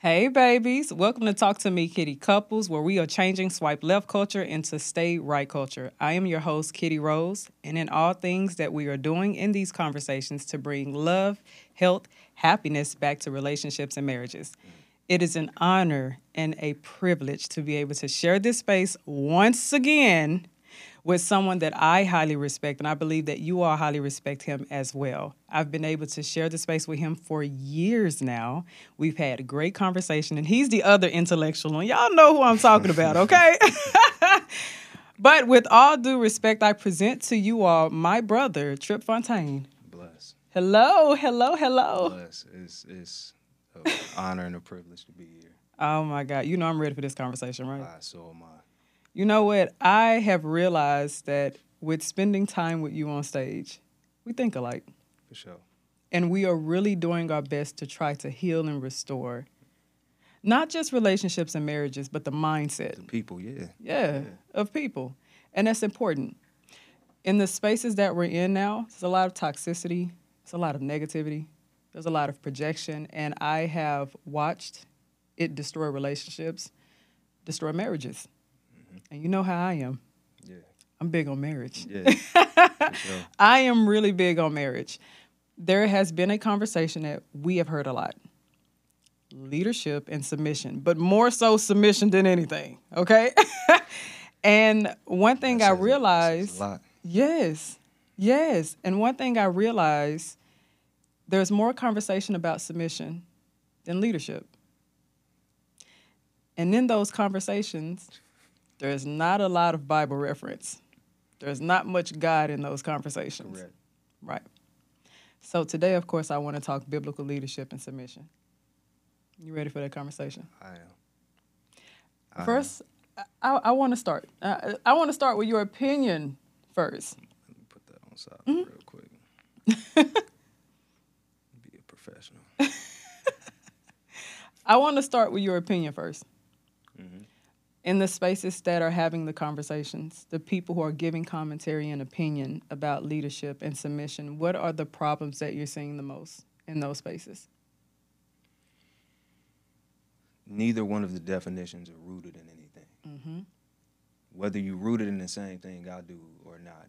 Hey, babies. Welcome to Talk to Me, Kitty Couples, where we are changing swipe left culture into stay right culture. I am your host, Kitty Rose, and in all things that we are doing in these conversations to bring love, health, happiness back to relationships and marriages. It is an honor and a privilege to be able to share this space once again with someone that I highly respect, and I believe that you all highly respect him as well. I've been able to share the space with him for years now. We've had a great conversation, and he's the other intellectual one. Y'all know who I'm talking about, okay? But with all due respect, I present to you all my brother, Tripp Fontane. Bless. Hello, hello, hello. Bless. It's an honor and a privilege to be here. Oh, my God. You know I'm ready for this conversation, right? So am I. You know what? I have realized that with spending time with you on stage, we think alike. For sure. And we are really doing our best to try to heal and restore not just relationships and marriages, but the mindset. The people, Yeah, of people. And that's important. In the spaces that we're in now, there's a lot of toxicity, there's a lot of negativity, there's a lot of projection, and I have watched it destroy relationships, destroy marriages. And you know how I am. Yeah. I'm big on marriage. Yeah. For sure. I am really big on marriage. There has been a conversation that we have heard a lot. Leadership and submission, but more so submission than anything, okay? And one thing I realized, a lot. yes. And one thing I realized, there's more conversation about submission than leadership. And in those conversations, there's not a lot of Bible reference. There's not much God in those conversations. Correct. Right. So today, of course, I want to talk biblical leadership and submission. You ready for that conversation? I am. First, I want to start. I want to start with your opinion first. Let me put that on side real quick. Be a professional. I want to start with your opinion first. Mm-hmm. In the spaces that are having the conversations, the people who are giving commentary and opinion about leadership and submission, what are the problems that you're seeing the most in those spaces? Neither one of the definitions are rooted in anything. Mm-hmm. Whether you're rooted in the same thing I do or not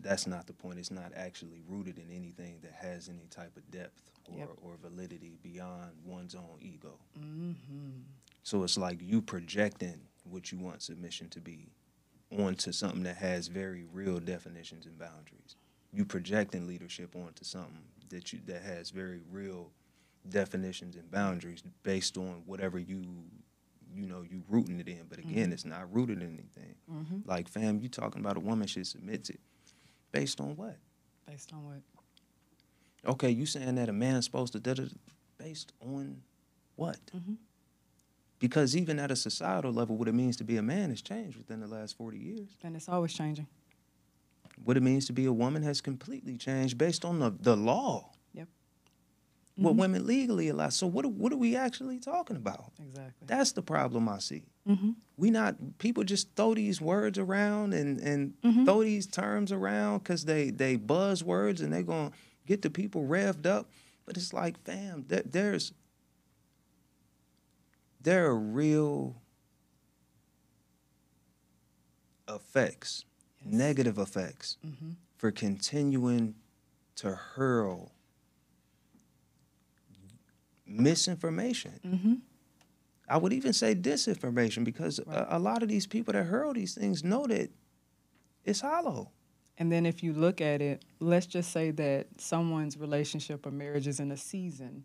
that's not the point. It's not actually rooted in anything that has any type of depth or validity beyond one's own ego. Mm-hmm. So it's like you projecting what you want submission to be onto something that has very real definitions and boundaries. You projecting leadership onto something that has very real definitions and boundaries based on whatever you rooting it in. But again, it's not rooted in anything. Mm-hmm. Like, fam, you talking about a woman should submit to based on what? Based on what? Okay, you saying that a man's supposed to based on what? Mm-hmm. Because even at a societal level, what it means to be a man has changed within the last 40 years. And it's always changing. What it means to be a woman has completely changed based on the law. Yep. What women legally allow. So what are we actually talking about? Exactly. That's the problem I see. Mm-hmm. People just throw these words around and throw these terms around because they buzz words and they're going to get the people revved up. But it's like, fam, there are real effects, negative effects, for continuing to hurl misinformation. I would even say disinformation because a lot of these people that hurl these things know that it's hollow. And then if you look at it, let's just say that someone's relationship or marriage is in a season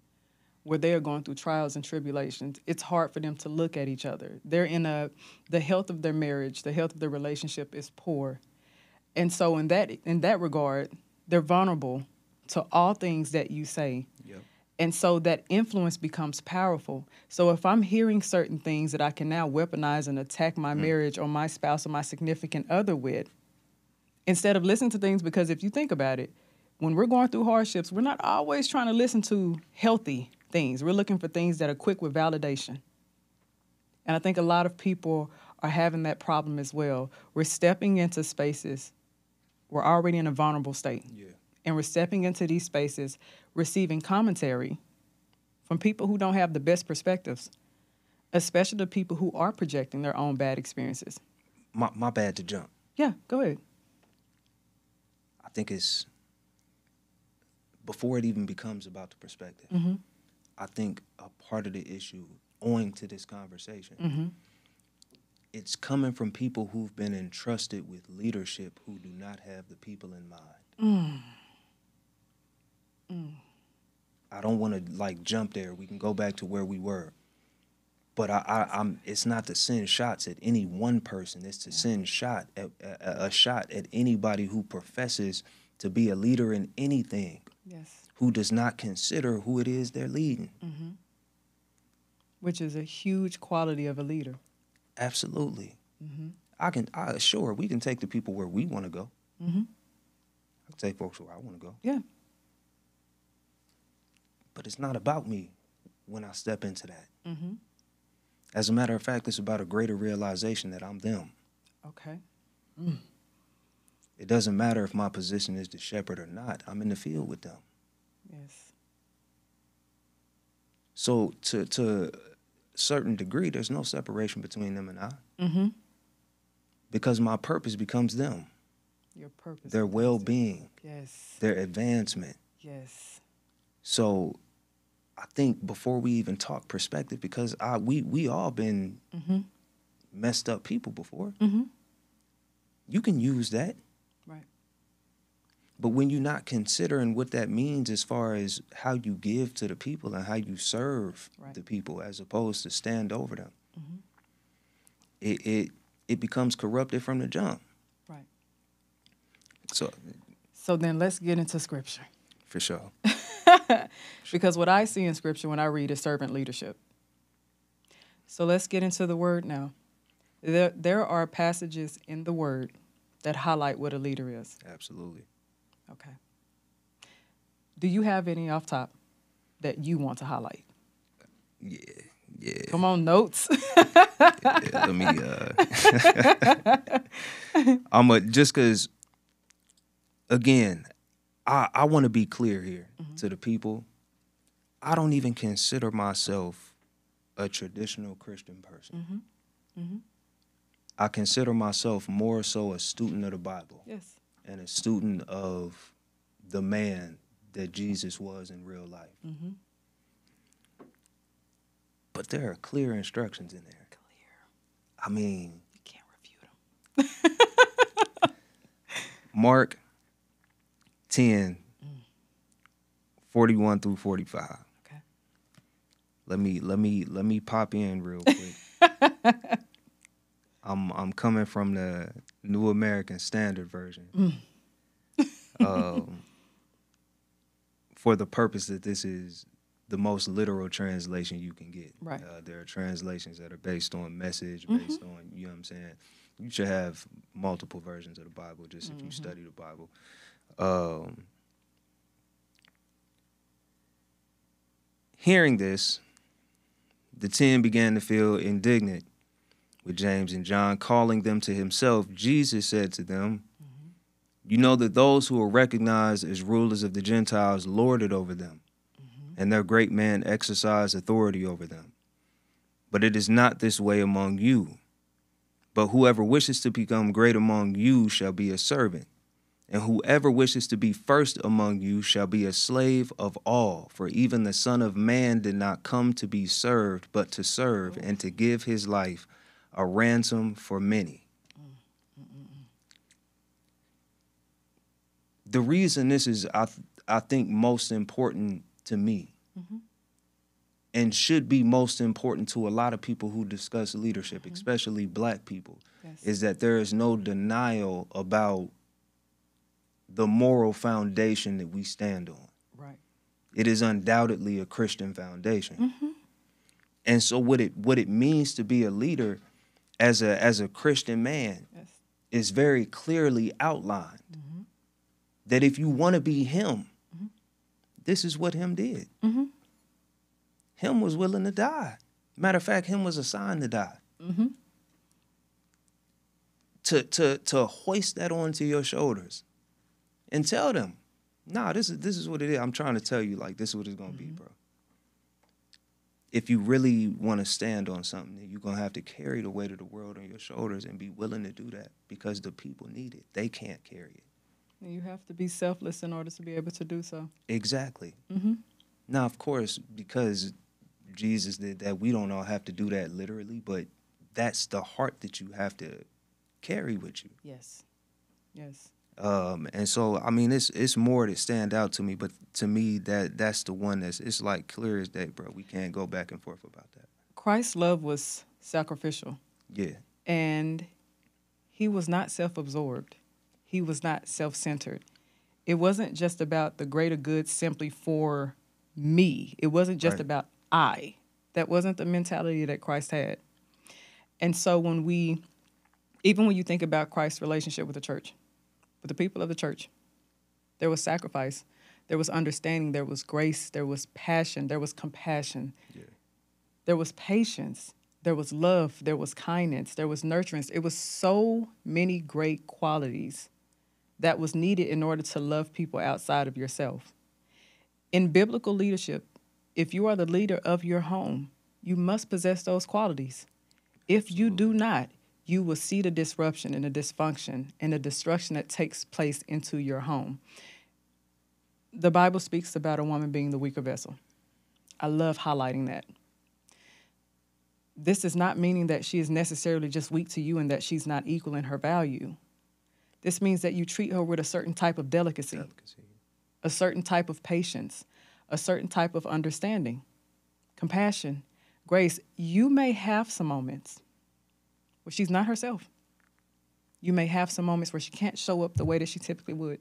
where they are going through trials and tribulations. It's hard for them to look at each other. They're the health of their marriage, the health of their relationship is poor. And so in that regard, they're vulnerable to all things that you say. Yep. And so that influence becomes powerful. So if I'm hearing certain things that I can now weaponize and attack my marriage or my spouse or my significant other with, instead of listening to things, because if you think about it, when we're going through hardships, we're not always trying to listen to healthy things. We're looking for things that are quick with validation. And I think a lot of people are having that problem as well. We're stepping into spaces, we're already in a vulnerable state. Yeah. And we're stepping into these spaces, receiving commentary from people who don't have the best perspectives, especially the people who are projecting their own bad experiences. My bad to jump. Yeah, go ahead. I think it's before it even becomes about the perspective. I think a part of the issue owing to this conversation, it's coming from people who've been entrusted with leadership who do not have the people in mind. I don't want to like jump there. We can go back to where we were. But I'm. It's not to send shots at any one person. It's to send a shot at anybody who professes to be a leader in anything. Yes. Who does not consider who it is they're leading. Which is a huge quality of a leader. Absolutely. Sure, we can take the people where we want to go. I can take folks where I want to go. Yeah. But it's not about me when I step into that. As a matter of fact, it's about a greater realization that I'm them. Okay. It doesn't matter if my position is the shepherd or not. I'm in the field with them. Yes. So to a certain degree, there's no separation between them and I. Because my purpose becomes them. Your purpose. Their well-being. Yes. Their advancement. Yes. So I think before we even talk perspective, because we all been messed up people before. You can use that. Right. But when you're not considering what that means as far as how you give to the people and how you serve the people as opposed to stand over them, it becomes corrupted from the jump. Right. So then let's get into Scripture. For sure. Because what I see in Scripture when I read is servant leadership. So let's get into the Word now. There are passages in the Word that highlight what a leader is. Absolutely. Okay. Do you have any off top that you want to highlight? Yeah. Come on, notes. Let me. Just because. Again, I want to be clear here to the people. I don't even consider myself a traditional Christian person. I consider myself more so a student of the Bible. Yes. And a student of the man that Jesus was in real life. But there are clear instructions in there. I mean, you can't refute them. Mark 10, 41 through 45. Okay. Let me pop in real quick. I'm coming from the New American Standard Version. For the purpose that this is the most literal translation you can get. Right. There are translations that are based on message, based on, you know what I'm saying? You should have multiple versions of the Bible just if you study the Bible. Hearing this, the 10 began to feel indignant with James and John, calling them to himself. Jesus said to them, you know that those who are recognized as rulers of the Gentiles lord it over them, and their great men exercise authority over them. But it is not this way among you. But whoever wishes to become great among you shall be a servant, and whoever wishes to be first among you shall be a slave of all. For even the Son of Man did not come to be served, but to serve and to give his life a ransom for many. The reason this is, I think, most important to me and should be most important to a lot of people who discuss leadership, especially black people, is that there is no denial about the moral foundation that we stand on. Right. It is undoubtedly a Christian foundation. And so what it means to be a leader as a Christian man is very clearly outlined. That if you want to be him, this is what him did. Him was willing to die. Matter of fact, him was assigned to die. To hoist that onto your shoulders and tell them, nah, this is what it is. I'm trying to tell you, like, this is what it's gonna be, bro. if you really want to stand on something, then you're going to have to carry the weight of the world on your shoulders and be willing to do that because the people need it. They can't carry it. And you have to be selfless in order to be able to do so. Exactly. Mm-hmm. Now, of course, because Jesus did that, we don't all have to do that literally, but that's the heart that you have to carry with you. Yes. Yes. And so, I mean, it's more that stand out to me, but to me, that's the one it's like clear as day, bro. We can't go back and forth about that. Christ's love was sacrificial. Yeah. And he was not self-absorbed. He was not self-centered. It wasn't just about the greater good simply for me. It wasn't just about I. That wasn't the mentality that Christ had. And so even when you think about Christ's relationship with the church, with the people of the church, there was sacrifice, there was understanding, there was grace, there was passion, there was compassion, there was patience, there was love, there was kindness, there was nurturance. It was so many great qualities that was needed in order to love people outside of yourself. In biblical leadership, if you are the leader of your home, you must possess those qualities. If you do not, you will see the disruption and the dysfunction and the destruction that takes place into your home. The Bible speaks about a woman being the weaker vessel. I love highlighting that. This is not meaning that she is necessarily just weak to you and that she's not equal in her value. This means that you treat her with a certain type of delicacy. A certain type of patience, a certain type of understanding, compassion, grace. You may have some moments where she's not herself. You may have some moments where she can't show up the way that she typically would.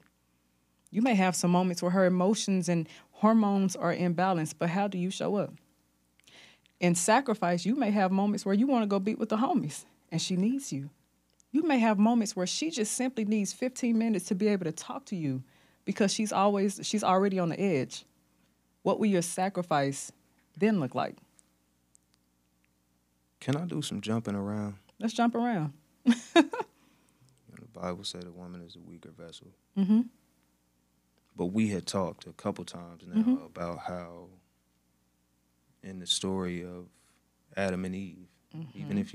You may have some moments where her emotions and hormones are imbalanced, but how do you show up? In sacrifice, you may have moments where you want to go beat with the homies and she needs you. You may have moments where she just simply needs 15 minutes to be able to talk to you because she's already on the edge. What will your sacrifice then look like? Can I do some jumping around? Let's jump around. The Bible said a woman is a weaker vessel. Mm-hmm. But we had talked a couple times now about how in the story of Adam and Eve, even if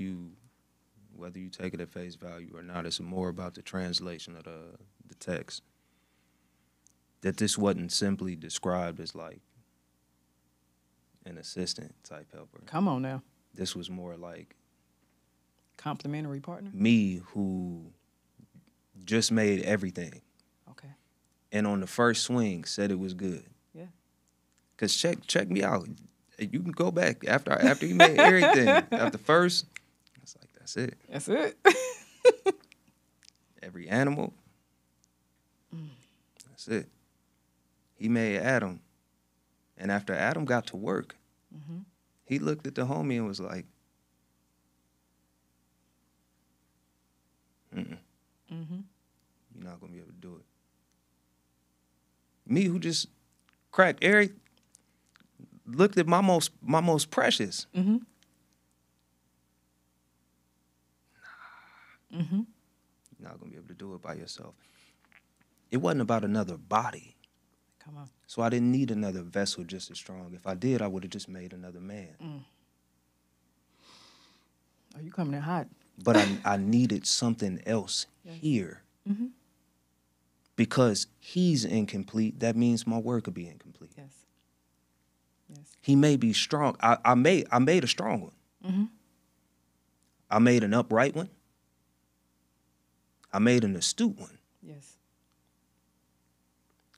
whether you take it at face value or not, it's more about the translation of the text, that this wasn't simply described as like an assistant type helper. Come on now. This was more like complimentary partner. Me who just made everything. Okay. And on the first swing said it was good. Yeah. Cause check me out. You can go back after you made everything. After first, it's like that's it. That's it. Every animal. That's it. He made Adam. And after Adam got to work, he looked at the homie and was like, you're not going to be able to do it. Me who just cracked every, looked at my most precious. You're not going to be able to do it by yourself. It wasn't about another body. Come on. So I didn't need another vessel just as strong. If I did, I would have just made another man. Are you coming in hot? But I needed something else here. Because he's incomplete, that means my work could be incomplete. Yes. He may be strong. I made a strong one. I made an upright one. I made an astute one. Yes.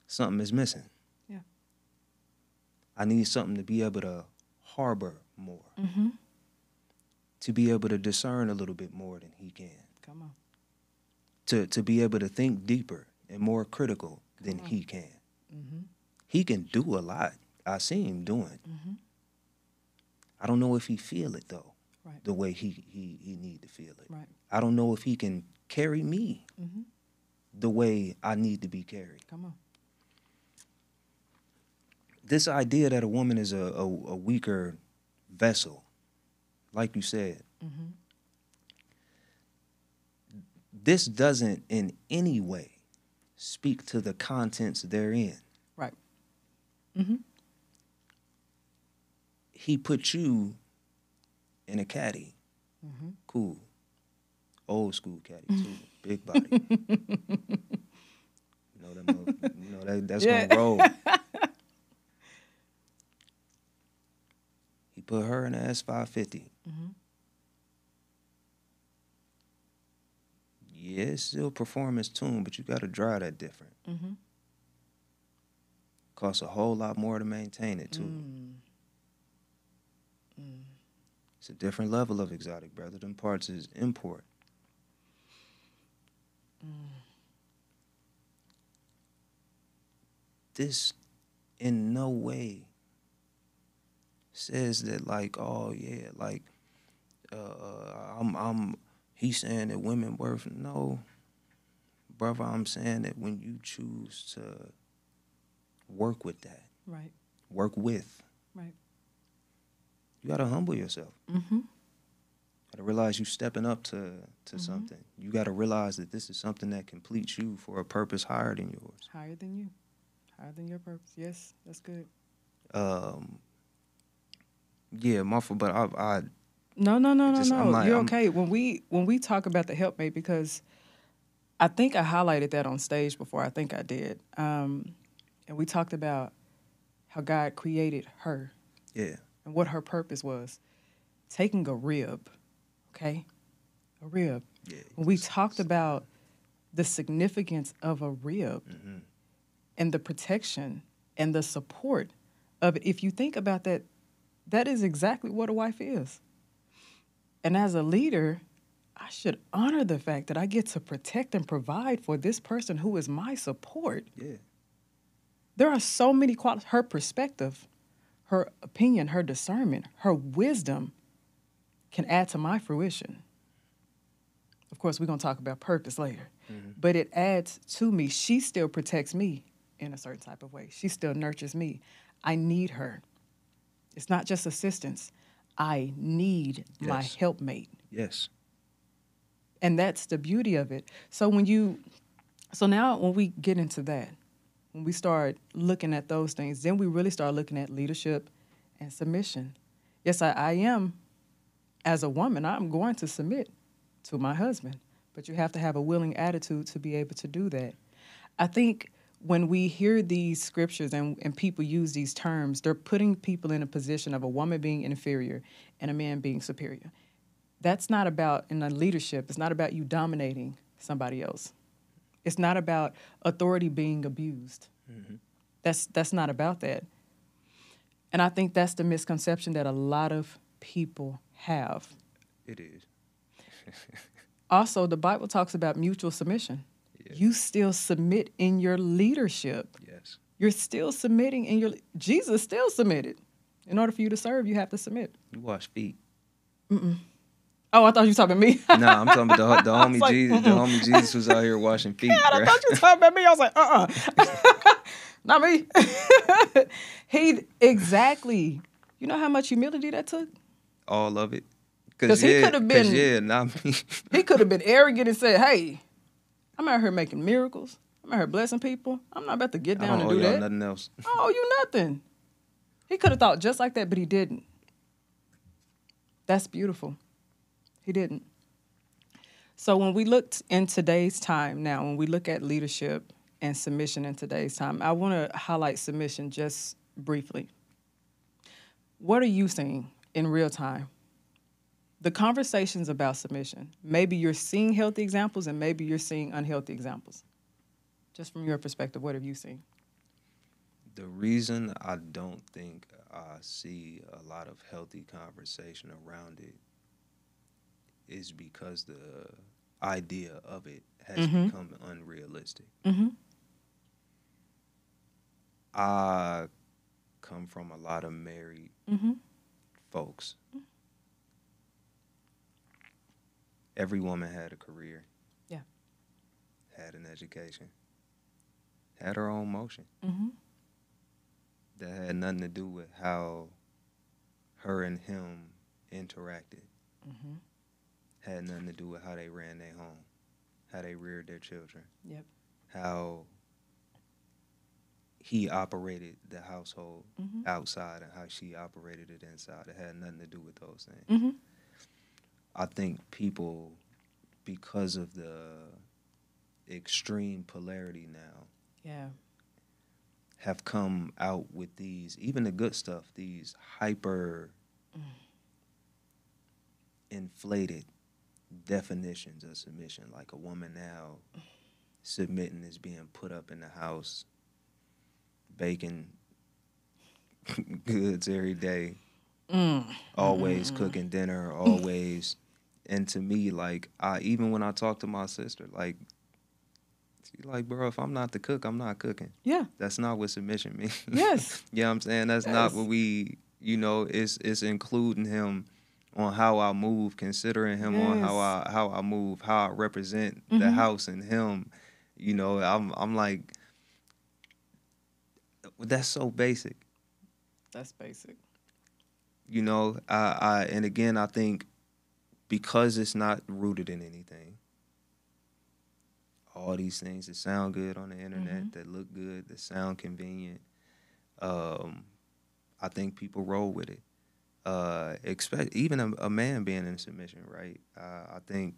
Something is missing. Yeah. I need something to be able to harbor more. To be able to discern a little bit more than he can. Come on. To be able to think deeper and more critical than he can. He can do a lot. I see him doing. I don't know if he feel it though. Right. The way he need to feel it. Right. I don't know if he can carry me the way I need to be carried. Come on. This idea that a woman is a weaker vessel, like you said, this doesn't in any way speak to the contents therein. Right. he put you in a caddy. Mm-hmm. Cool. Old school caddy too. Big body. That's Yeah. gonna roll. He put her in the S550. Mm-hmm. Yeah, it's still performance tune, but you gotta drive that different. Mm-hmm. Costs a whole lot more to maintain it too. It's a different level of exotic, brother. Them parts is import. This in no way says that like, oh yeah, like he's saying that women worth. No, brother, I'm saying that when you choose to work with that, Right. work with, Right. you gotta humble yourself. Mm-hmm. Gotta realize you stepping up to something. You gotta realize that this is something that completes you for a purpose higher than yours. Higher than you. Higher than your purpose. Yes, that's good. Yeah, my fault, but I No. I'm like, You're okay. When we talk about the helpmate, because I think I highlighted that on stage before. I think I did. And we talked about how God created her. Yeah. And what her purpose was. Taking a rib, okay? A rib. Yeah. When we talked about the significance of a rib and the protection and the support of it, if you think about that, that is exactly what a wife is. And as a leader, I should honor the fact that I get to protect and provide for this person who is my support. Yeah. There are so many qualities. Her perspective, her opinion, her discernment, her wisdom can add to my fruition. Of course, we're going to talk about purpose later. But it adds to me. She still protects me in a certain type of way. She still nurtures me. I need her. It's not just assistance. I need my helpmate. Yes. And that's the beauty of it. So now when we get into that, when we start looking at those things, then we really start looking at leadership and submission. Yes, I am, as a woman, I'm going to submit to my husband, but you have to have a willing attitude to be able to do that. I think when we hear these scriptures and people use these terms, they're putting people in a position of a woman being inferior and a man being superior. That's not about, in a leadership, it's not about you dominating somebody else. It's not about authority being abused. That's not about that. And I think that's the misconception that a lot of people have. It is. Also, the Bible talks about mutual submission. Yeah. You still submit in your leadership. Yes. You're still submitting in your... Jesus still submitted. In order for you to serve, you have to submit. You wash feet. Mm-mm. Oh, I thought you were talking about me. No, I'm talking about the homie like, Jesus. The homie Jesus was out here washing feet. God, I thought you were talking about me. I was like, not me. Exactly. You know how much humility that took? All of it. Because he could have been... not me. He could have been arrogant and said, hey, I'm out here making miracles. I'm out here blessing people. I'm not about to get down and do that. Nothing else. Oh, you nothing. He could have thought just like that, but he didn't. That's beautiful. He didn't. So when we looked in today's time now, when we look at leadership and submission in today's time, I want to highlight submission just briefly. What are you seeing in real time? The conversations about submission. Maybe you're seeing healthy examples and maybe you're seeing unhealthy examples. Just from your perspective, what have you seen? The reason I don't think I see a lot of healthy conversation around it is because the idea of it has become unrealistic. I come from a lot of married folks. Every woman had a career. Yeah. Had an education. Had her own motion. That had nothing to do with how her and him interacted. Had nothing to do with how they ran their home, how they reared their children. Yep. How he operated the household Mm-hmm. outside and how she operated it inside. It had nothing to do with those things. Mm-hmm. I think people, because of the extreme polarity now, Yeah. have come out with these, even the good stuff, these hyper inflated definitions of submission. Like a woman now submitting is being put up in the house, baking goods every day, always cooking dinner, always. And to me, like, even when I talk to my sister, like, she's like, bro, if I'm not the cook, I'm not cooking. Yeah. That's not what submission means. Yes. You know what I'm saying? That's not what we, it's including him on how I move, considering him on Yes. how I move, how I represent the house and him. I'm like, that's so basic. That's basic. And again, I think because it's not rooted in anything, all these things that sound good on the internet, that look good, that sound convenient, I think people roll with it. Expect even a man being in submission, right? I think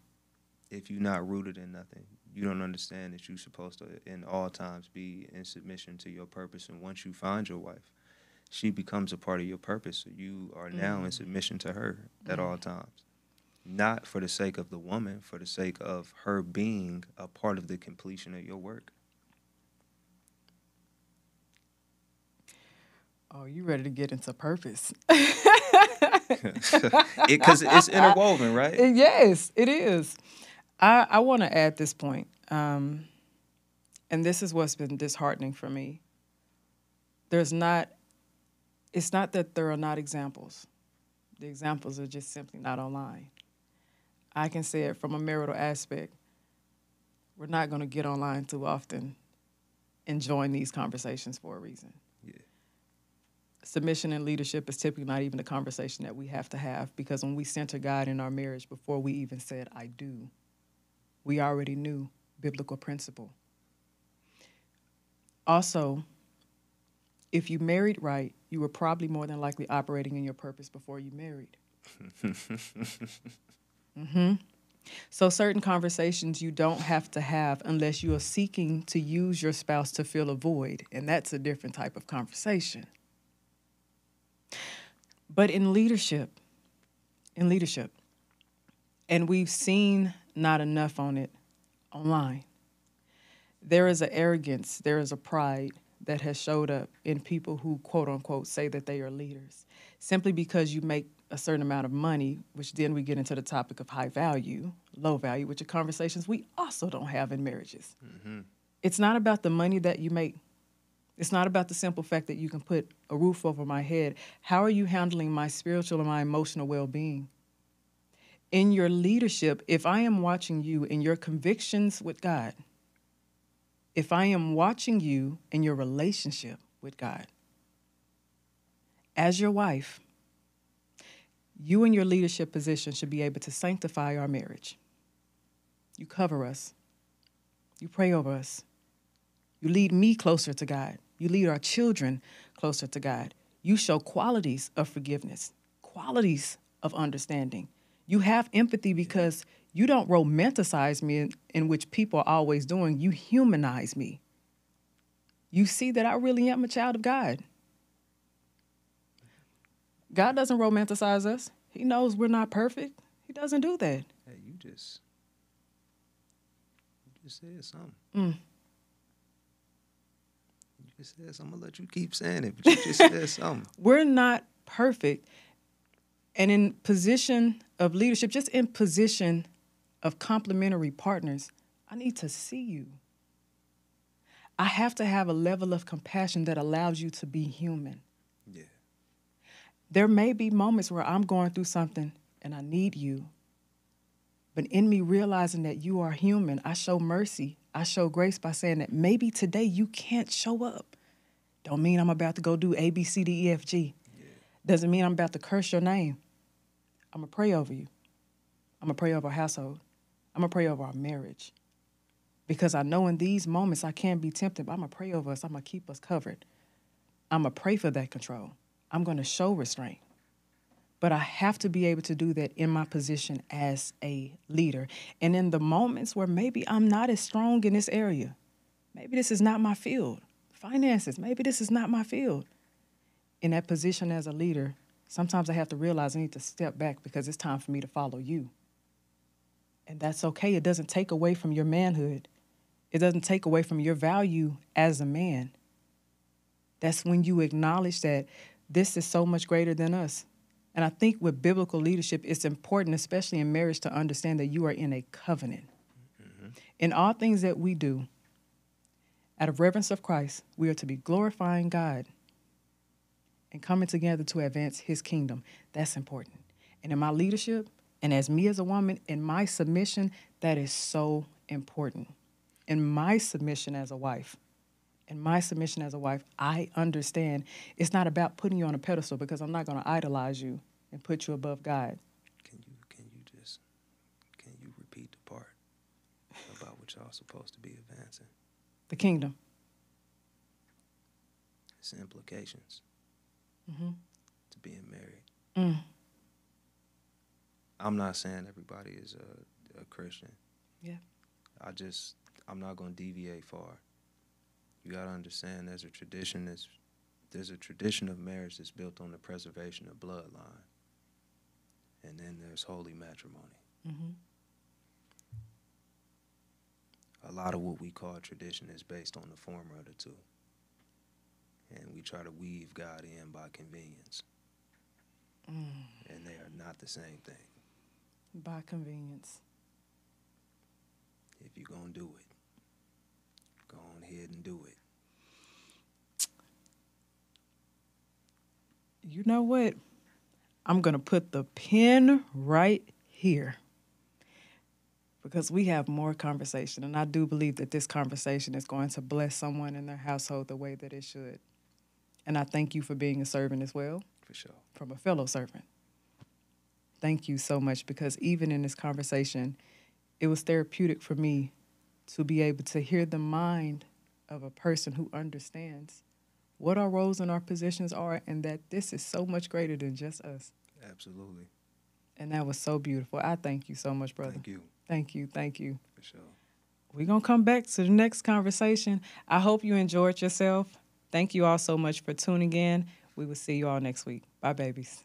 if you're not rooted in nothing, you don't understand that you're supposed to, in all times, be in submission to your purpose. And once you find your wife, she becomes a part of your purpose. So you are now in submission to her at all times. Not for the sake of the woman, for the sake of her being a part of the completion of your work. Oh, you ready to get into purpose? Because it's interwoven, right? Yes, it is. I want to add this point, and this is what's been disheartening for me. It's not that there are not examples. The examples are just simply not online. I can say it from a marital aspect. We're not going to get online too often and join these conversations for a reason. Yeah. Submission and leadership is typically not even a conversation that we have to have, because when we center God in our marriage, before we even said, I do, we already knew biblical principle. Also, if you married right, you were probably more than likely operating in your purpose before you married. So certain conversations you don't have to have unless you are seeking to use your spouse to fill a void, and that's a different type of conversation. But in leadership, and we've seen not enough on it online, there is an arrogance, there is a pride that has showed up in people who, quote unquote, say that they are leaders. Simply because you make a certain amount of money, which then we get into the topic of high value, low value, which are conversations we also don't have in marriages. It's not about the money that you make. It's not about the simple fact that you can put a roof over my head. How are you handling my spiritual and my emotional well-being? In your leadership, if I am watching you in your convictions with God, if I am watching you in your relationship with God, as your wife, you in your leadership position should be able to sanctify our marriage. You cover us. You pray over us. You lead me closer to God. You lead our children closer to God. You show qualities of forgiveness, qualities of understanding. You have empathy because you don't romanticize me in which people are always doing. You humanize me. You see that I really am a child of God. God doesn't romanticize us. He knows we're not perfect. He doesn't do that. Hey, you just said something. You just said something. I'm going to let you keep saying it, but you just said something. We're not perfect. And in position of leadership, just in position of complementary partners, I need to see you. I have to have a level of compassion that allows you to be human. Yeah. There may be moments where I'm going through something and I need you. But in me realizing that you are human, I show mercy. I show grace by saying that maybe today you can't show up. Don't mean I'm about to go do A, B, C, D, E, F, G. Yeah. Doesn't mean I'm about to curse your name. I'm going to pray over you. I'm going to pray over our household. I'm going to pray over our marriage. Because I know in these moments I can be tempted, but I'm going to pray over us. I'm going to keep us covered. I'm going to pray for that control. I'm going to show restraint. But I have to be able to do that in my position as a leader. And in the moments where maybe I'm not as strong in this area, maybe this is not my field. Finances, maybe this is not my field. In that position as a leader, sometimes I have to realize I need to step back because it's time for me to follow you. And that's okay. It doesn't take away from your manhood. It doesn't take away from your value as a man. That's when you acknowledge that this is so much greater than us. And I think with biblical leadership, it's important, especially in marriage, to understand that you are in a covenant. Mm-hmm. In all things that we do, out of reverence of Christ, we are to be glorifying God and coming together to advance his kingdom. That's important. And in my leadership, and as me as a woman, in my submission, that is so important. In my submission as a wife, I understand it's not about putting you on a pedestal because I'm not going to idolize you and put you above God. Can you repeat the part about what y'all supposed to be advancing? The kingdom. Its implications to being married. Mm. I'm not saying everybody is a Christian. Yeah. I'm not going to deviate far. You got to understand there's a tradition of marriage that's built on the preservation of bloodline. And then there's holy matrimony. Mm-hmm. A lot of what we call tradition is based on the former of the two. And we try to weave God in by convenience. And they are not the same thing. By convenience. If you're going to do it, go on ahead and do it. You know what? I'm going to put the pin right here because we have more conversation. And I do believe that this conversation is going to bless someone in their household the way that it should. And I thank you for being a servant as well. For sure. From a fellow servant. Thank you so much because even in this conversation, it was therapeutic for me to be able to hear the mind of a person who understands what our roles and our positions are and that this is so much greater than just us. Absolutely. And that was so beautiful. I thank you so much, brother. Thank you. Thank you. Thank you. For sure. We're going to come back to the next conversation. I hope you enjoyed yourself. Thank you all so much for tuning in. We will see you all next week. Bye, babies.